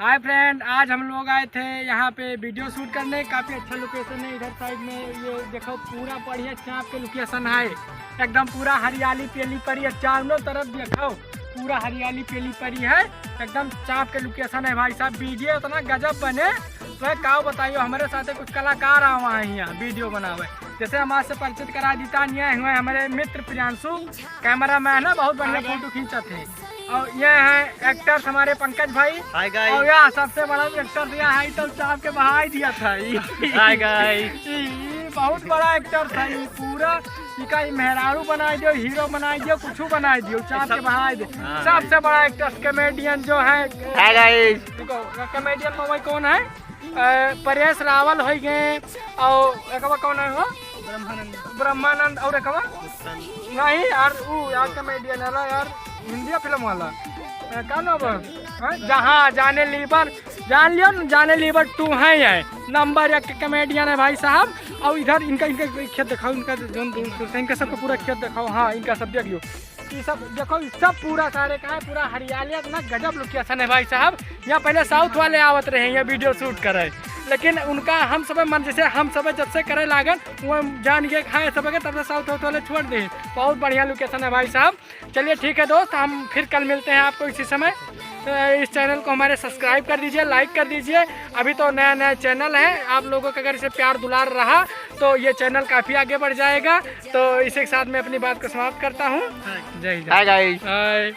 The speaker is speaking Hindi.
हाय फ्रेंड, आज हम लोग आए थे यहाँ पे वीडियो शूट करने। काफ़ी अच्छा लोकेशन है। इधर साइड में ये देखो, पूरा बढ़िया चाँप के लोकेशन है। एकदम पूरा हरियाली पेली पड़ी है, चारों तरफ देखो पूरा हरियाली पेली पड़ी है। एकदम चाँप के लोकेशन है भाई साहब। वीडियो इतना गजब बने तो क्या बताइए। हमारे साथ कुछ कलाकार आए हुआ है यहाँ वीडियो बनावे। जैसे हमारे से परिचित करा देता नहीं हुए हमारे मित्र प्रियांशु, कैमरा मैन है, बहुत बढ़िया फोटो खींचते हैं। और ये है एक्टर्स हमारे पंकज भाई। Hi guys. और यहाँ सबसे बड़ा एक्टर यहाँ है तो चाप के बहा दिया था। Hi guys. बहुत बड़ा एक्टर था ये। पूरा इका मेहरारू बनाई दियो, हीरो बनाई दियो, कुछ बनाई दियो, चाप के बहा दे। सबसे बड़ा एक्टर कॉमेडियन जो है। Hi guys. कॉमेडियन में वही कौन है? परेश रावल हो गए। और एक कौन है वो? ब्रह्मानंद। और एक नहीं यार, वो यार कॉमेडियन है यार, हिंदी फिल्म वाला क्या नाम है? जहाँ जाने लीवर, जान लियो ना, जाने लीवर 2 है। ये नंबर 1 कॉमेडियन है भाई साहब। और इधर इनका खेत दिखाओ, इनका इनका सबका पूरा खेत दिखाओ। हाँ, इनका सब देख लो, ये सब देखो, सब पूरा सारे का है, पूरा हरियाली इतना गजब लोकेशन है भाई साहब। यहाँ पहले साउथ वाले आवत रहे हैं ये वीडियो शूट करे, लेकिन उनका हम सब मन जैसे हम सब जब से करे लागन वो जान के खाए सब के, तब से साउथ वाले छोड़ दे। बहुत बढ़िया लोकेशन है भाई साहब। चलिए ठीक है दोस्त, हम फिर कल मिलते हैं आपको इसी समय। तो इस चैनल को हमारे सब्सक्राइब कर दीजिए, लाइक कर दीजिए। अभी तो नया नया चैनल है, आप लोगों का अगर इसे प्यार दुलार रहा तो ये चैनल काफ़ी आगे बढ़ जाएगा। तो इसी के साथ मैं अपनी बात को समाप्त करता हूँ। जय हिंद।